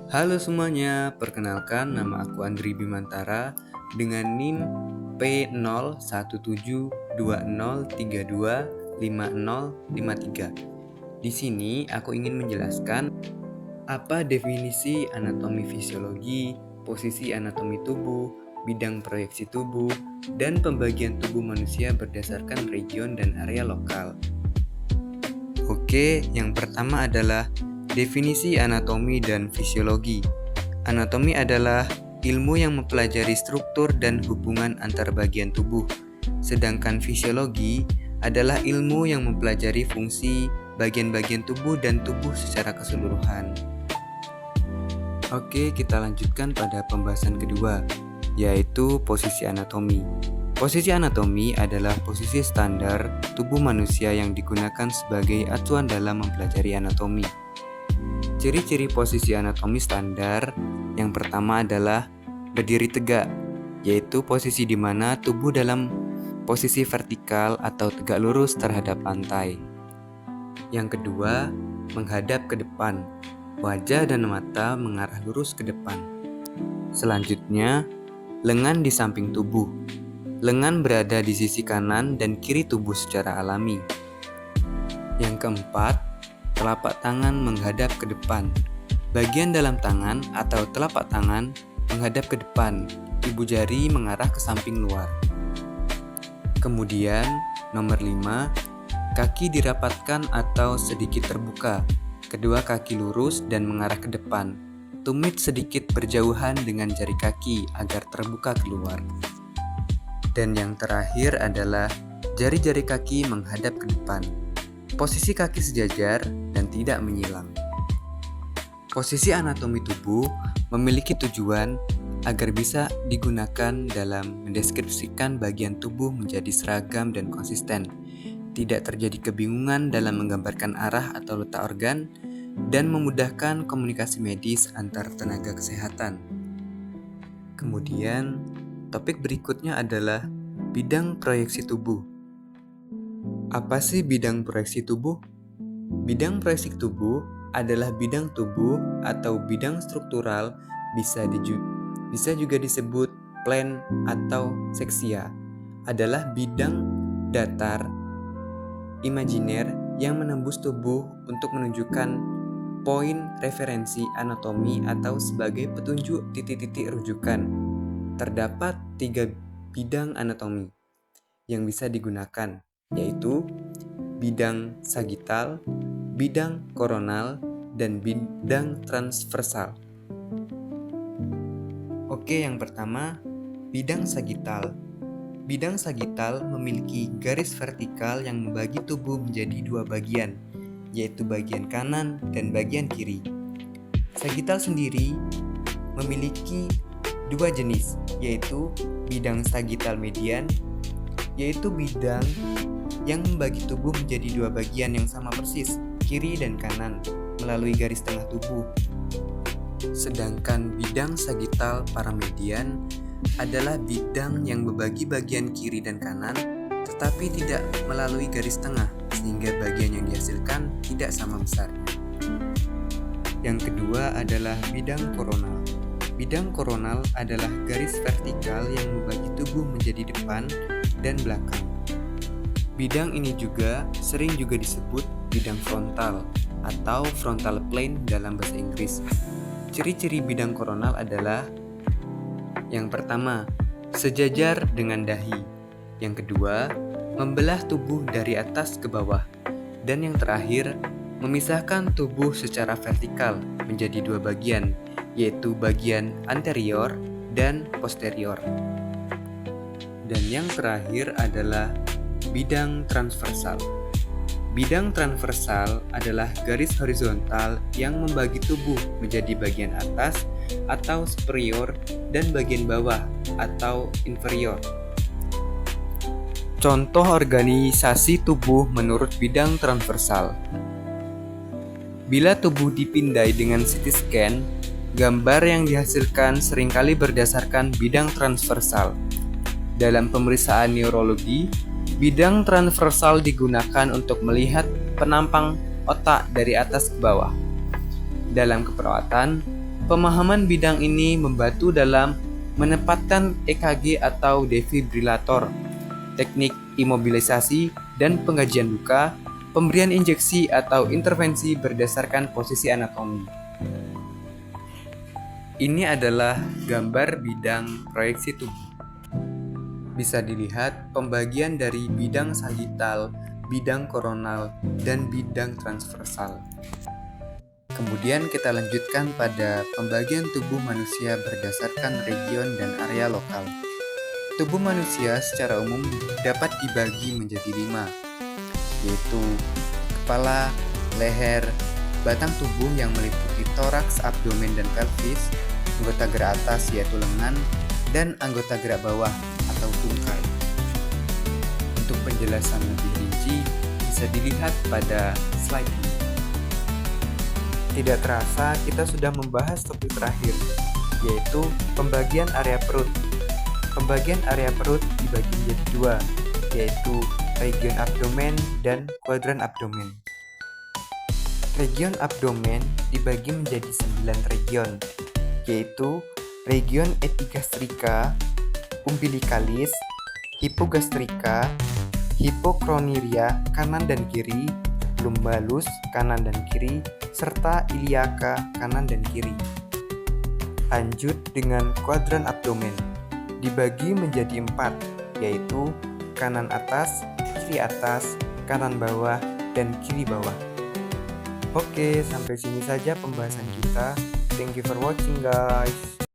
Halo semuanya, perkenalkan nama aku Andri Bimantara dengan NIM P017203250053. Di sini aku ingin menjelaskan apa definisi anatomi fisiologi, posisi anatomi tubuh, bidang proyeksi tubuh, dan pembagian tubuh manusia berdasarkan region dan area lokal. Oke, yang pertama adalah definisi anatomi dan fisiologi. Anatomi adalah ilmu yang mempelajari struktur dan hubungan antar bagian tubuh, sedangkan fisiologi adalah ilmu yang mempelajari fungsi bagian-bagian tubuh dan tubuh secara keseluruhan. Oke, kita lanjutkan pada pembahasan kedua, yaitu posisi anatomi. Posisi anatomi adalah posisi standar tubuh manusia yang digunakan sebagai acuan dalam mempelajari anatomi. Ciri-ciri posisi anatomi standar yang pertama adalah berdiri tegak, yaitu posisi di mana tubuh dalam posisi vertikal atau tegak lurus terhadap lantai. Yang kedua, menghadap ke depan, wajah dan mata mengarah lurus ke depan. Selanjutnya, lengan di samping tubuh. Lengan berada di sisi kanan dan kiri tubuh secara alami. Yang keempat, telapak tangan menghadap ke depan. Bagian dalam tangan atau telapak tangan menghadap ke depan. Ibu jari mengarah ke samping luar. Kemudian, nomor 5, kaki dirapatkan atau sedikit terbuka. Kedua kaki lurus dan mengarah ke depan. Tumit sedikit berjauhan dengan jari kaki agar terbuka keluar. Dan yang terakhir adalah jari-jari kaki menghadap ke depan. Posisi kaki sejajar dan tidak menyilang. Posisi anatomi tubuh memiliki tujuan agar bisa digunakan dalam mendeskripsikan bagian tubuh menjadi seragam dan konsisten. Tidak terjadi kebingungan dalam menggambarkan arah atau letak organ dan memudahkan komunikasi medis antar tenaga kesehatan. Kemudian, topik berikutnya adalah bidang proyeksi tubuh. Apa sih bidang proyeksi tubuh? Bidang proyeksi tubuh adalah bidang tubuh atau bidang struktural, bisa juga disebut plan atau seksia. Adalah bidang datar imajiner yang menembus tubuh untuk menunjukkan poin referensi anatomi atau sebagai petunjuk titik-titik rujukan. Terdapat 3 bidang anatomi yang bisa digunakan, yaitu bidang sagital, bidang koronal, dan bidang transversal. Oke, yang pertama, bidang sagital. Bidang sagital memiliki garis vertikal yang membagi tubuh menjadi 2 bagian, yaitu bagian kanan dan bagian kiri. Sagital sendiri memiliki 2 jenis, yaitu bidang sagital median, yaitu bidang yang membagi tubuh menjadi 2 bagian yang sama persis, kiri dan kanan, melalui garis tengah tubuh. Sedangkan bidang sagital paramedian adalah bidang yang membagi bagian kiri dan kanan, tetapi tidak melalui garis tengah, sehingga bagian yang dihasilkan tidak sama besarnya. Yang kedua adalah bidang koronal. Bidang koronal adalah garis vertikal yang membagi tubuh menjadi depan dan belakang. Bidang ini sering disebut bidang frontal atau frontal plane dalam bahasa Inggris. Ciri-ciri bidang koronal adalah yang pertama, sejajar dengan dahi. Yang kedua, membelah tubuh dari atas ke bawah. Dan yang terakhir, memisahkan tubuh secara vertikal menjadi 2 bagian, yaitu bagian anterior dan posterior. Dan yang terakhir adalah bidang transversal. Bidang transversal adalah garis horizontal yang membagi tubuh menjadi bagian atas atau superior dan bagian bawah atau inferior. Contoh organisasi tubuh menurut bidang transversal. Bila tubuh dipindai dengan CT scan, gambar yang dihasilkan seringkali berdasarkan bidang transversal. Dalam pemeriksaan neurologi, bidang transversal digunakan untuk melihat penampang otak dari atas ke bawah. Dalam keperawatan, Pemahaman bidang ini membantu dalam menempatkan EKG atau defibrilator, teknik imobilisasi dan pengkajian luka, pemberian injeksi atau intervensi berdasarkan posisi anatomi. Ini adalah gambar bidang proyeksi tubuh. Bisa dilihat pembagian dari bidang sagittal, bidang koronal, dan bidang transversal. Kemudian kita lanjutkan pada pembagian tubuh manusia berdasarkan region dan area lokal. Tubuh manusia secara umum dapat dibagi menjadi 5, yaitu kepala, leher, batang tubuh yang meliputi toraks, abdomen, dan pelvis, anggota gerak atas yaitu lengan, dan anggota gerak bawah atau tungkai. Untuk penjelasan lebih rinci bisa dilihat pada slide ini. Tidak terasa kita sudah membahas topik terakhir, yaitu pembagian area perut. Pembagian area perut dibagi menjadi 2, yaitu region abdomen dan kuadran abdomen. Region abdomen dibagi menjadi 9 region, yaitu region epigastrika, umbilicalis, hipogastrika, hipocroniria kanan dan kiri, lumbalus kanan dan kiri, serta iliaka kanan dan kiri. Lanjut dengan kuadran abdomen, dibagi menjadi 4, yaitu kanan atas, kanan bawah, dan kiri bawah. Oke, sampai sini saja pembahasan kita. Thank you for watching guys.